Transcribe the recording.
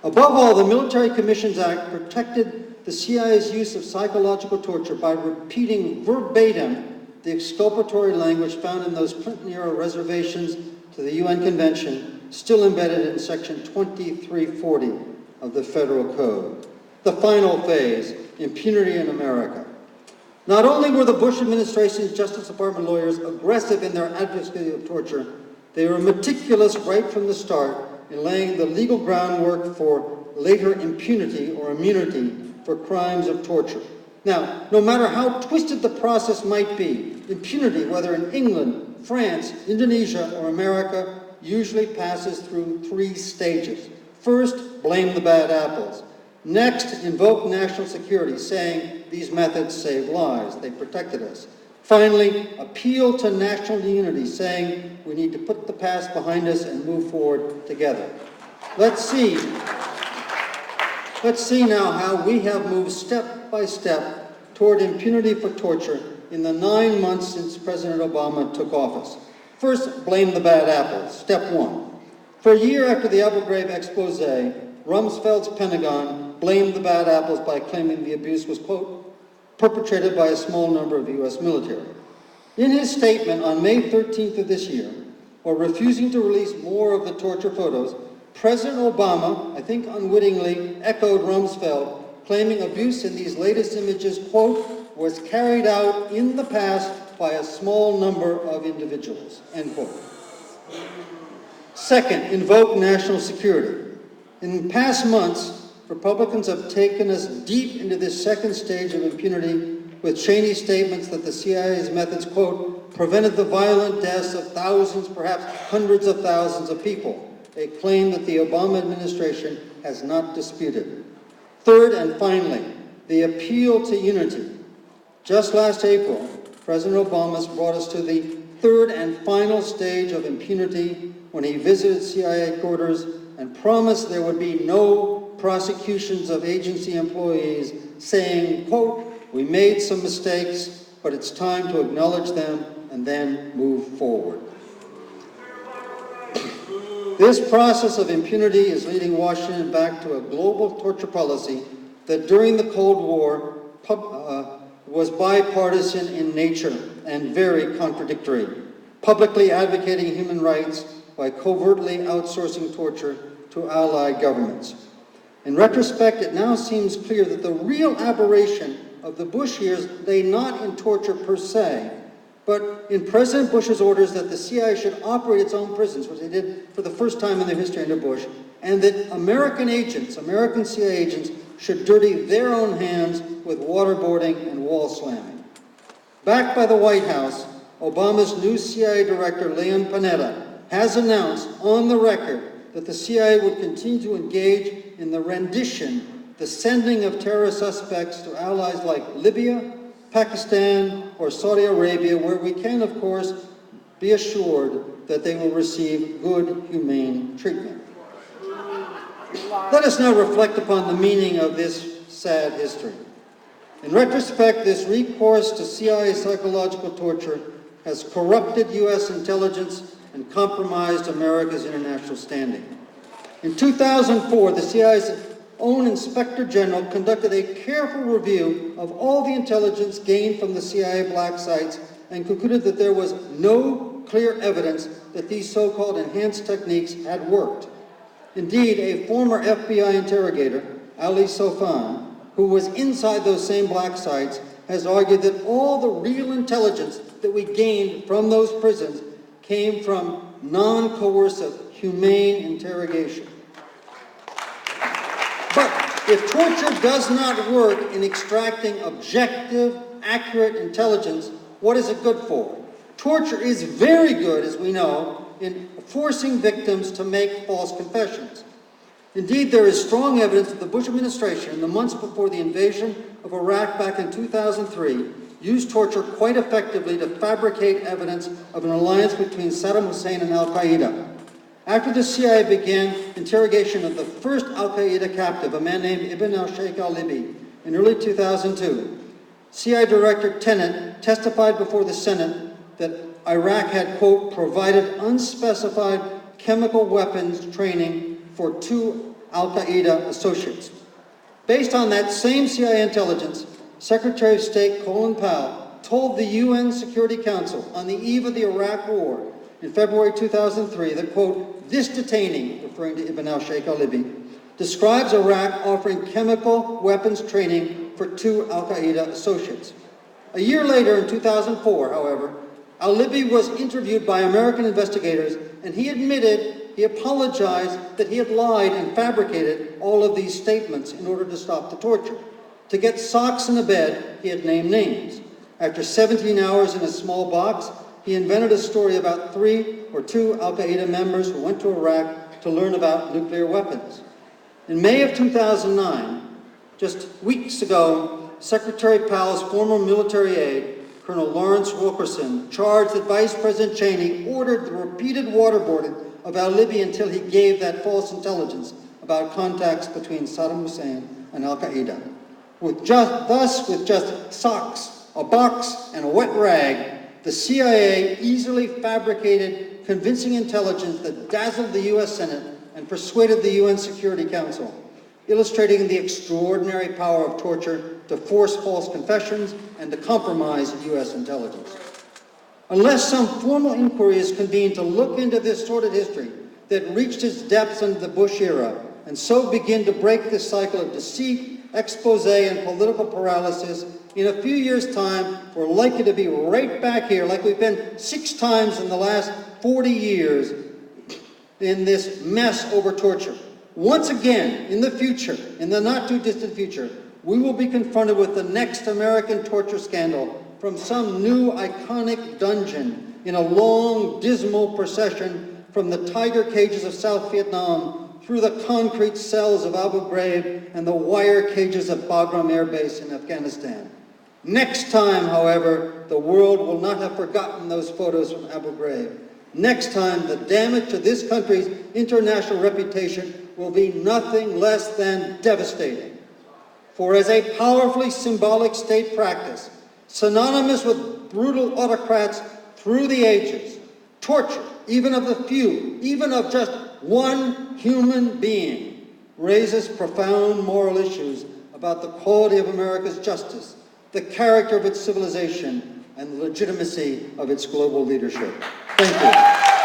Above all, the Military Commissions Act protected the CIA's use of psychological torture by repeating verbatim the exculpatory language found in those Clinton-era reservations to the UN Convention, still embedded in Section 2340 of the Federal Code. The final phase, impunity in America. Not only were the Bush administration's Justice Department lawyers aggressive in their advocacy of torture, they were meticulous right from the start in laying the legal groundwork for later impunity or immunity for crimes of torture. Now, no matter how twisted the process might be, impunity, whether in England, France, Indonesia, or America, usually passes through 3 stages. First, blame the bad apples. Next, invoke national security, saying these methods save lives, they protected us. Finally, appeal to national unity, saying we need to put the past behind us and move forward together. Let's see now how we have moved step by step toward impunity for torture in the 9 months since President Obama took office. First, blame the bad apples. Step 1. For a year after the Abu Ghraib expose, Rumsfeld's Pentagon blamed the bad apples by claiming the abuse was, quote, perpetrated by a small number of the U.S. military. In his statement on May 13th of this year, while refusing to release more of the torture photos, President Obama, I think unwittingly, echoed Rumsfeld, claiming abuse in these latest images, quote, was carried out in the past by a small number of individuals, end quote. Second, invoke national security. In past months, Republicans have taken us deep into this second stage of impunity with Cheney statements that the CIA's methods, quote, prevented the violent deaths of thousands, perhaps hundreds of thousands of people, a claim that the Obama administration has not disputed. Third and finally, the appeal to unity. Just last April, President Obama brought us to the third and final stage of impunity when he visited CIA quarters and promised there would be no prosecutions of agency employees, saying, quote, we made some mistakes, but it's time to acknowledge them and then move forward. This process of impunity is leading Washington back to a global torture policy that during the Cold War was bipartisan in nature and very contradictory, publicly advocating human rights by covertly outsourcing torture to allied governments. In retrospect, it now seems clear that the real aberration of the Bush years lay not in torture per se, but in President Bush's orders that the CIA should operate its own prisons, which they did for the first time in their history under Bush, and that American agents, American CIA agents, should dirty their own hands with waterboarding and wall slamming. Backed by the White House, Obama's new CIA director, Leon Panetta, has announced on the record that the CIA would continue to engage in the rendition, the sending of terrorist suspects to allies like Libya, Pakistan, or Saudi Arabia, where we can, of course, be assured that they will receive good, humane treatment. Let us now reflect upon the meaning of this sad history. In retrospect, this recourse to CIA psychological torture has corrupted U.S. intelligence and compromised America's international standing. In 2004, the CIA's own Inspector General conducted a careful review of all the intelligence gained from the CIA black sites and concluded that there was no clear evidence that these so-called enhanced techniques had worked. Indeed, a former FBI interrogator, Ali Sofan, who was inside those same black sites, has argued that all the real intelligence that we gained from those prisons came from non-coercive, humane interrogation. But if torture does not work in extracting objective, accurate intelligence, what is it good for? Torture is very good, as we know, in forcing victims to make false confessions. Indeed, there is strong evidence that the Bush administration, in the months before the invasion of Iraq back in 2003, used torture quite effectively to fabricate evidence of an alliance between Saddam Hussein and al-Qaeda. After the CIA began interrogation of the first al-Qaeda captive, a man named Ibn al-Sheikh al-Libi, in early 2002, CIA Director Tenet testified before the Senate that Iraq had, quote, provided unspecified chemical weapons training for 2 Al-Qaeda associates. Based on that same CIA intelligence, Secretary of State Colin Powell told the UN Security Council on the eve of the Iraq War in February 2003 that, quote, this detainee, referring to Ibn al-Sheikh al-Libi, describes Iraq offering chemical weapons training for 2 al-Qaeda associates. A year later, in 2004, however, al-Libi was interviewed by American investigators, and he apologized that he had lied and fabricated all of these statements in order to stop the torture. To get socks in a bed, he had named names. After 17 hours in a small box, he invented a story about 3 or 2 al-Qaeda members who went to Iraq to learn about nuclear weapons. In May of 2009, just weeks ago, Secretary Powell's former military aide, Colonel Lawrence Wilkerson, charged that Vice President Cheney ordered the repeated waterboarding of al-Libi until he gave that false intelligence about contacts between Saddam Hussein and al-Qaeda. With just socks, a box, and a wet rag, the CIA easily fabricated convincing intelligence that dazzled the U.S. Senate and persuaded the UN Security Council, illustrating the extraordinary power of torture to force false confessions and to compromise U.S. intelligence. Unless some formal inquiry is convened to look into this sordid history that reached its depths under the Bush era and so begin to break this cycle of deceit, expose, and political paralysis, in a few years' time, we're likely to be right back here, like we've been 6 times in the last 40 years, in this mess over torture. Once again, in the future, in the not-too-distant future, we will be confronted with the next American torture scandal from some new iconic dungeon in a long, dismal procession from the tiger cages of South Vietnam through the concrete cells of Abu Ghraib and the wire cages of Bagram Air Base in Afghanistan. Next time, however, the world will not have forgotten those photos from Abu Ghraib. Next time, the damage to this country's international reputation will be nothing less than devastating. For as a powerfully symbolic state practice, synonymous with brutal autocrats through the ages, torture, even of the few, even of just one human being, raises profound moral issues about the quality of America's justice, the character of its civilization, and the legitimacy of its global leadership. Thank you.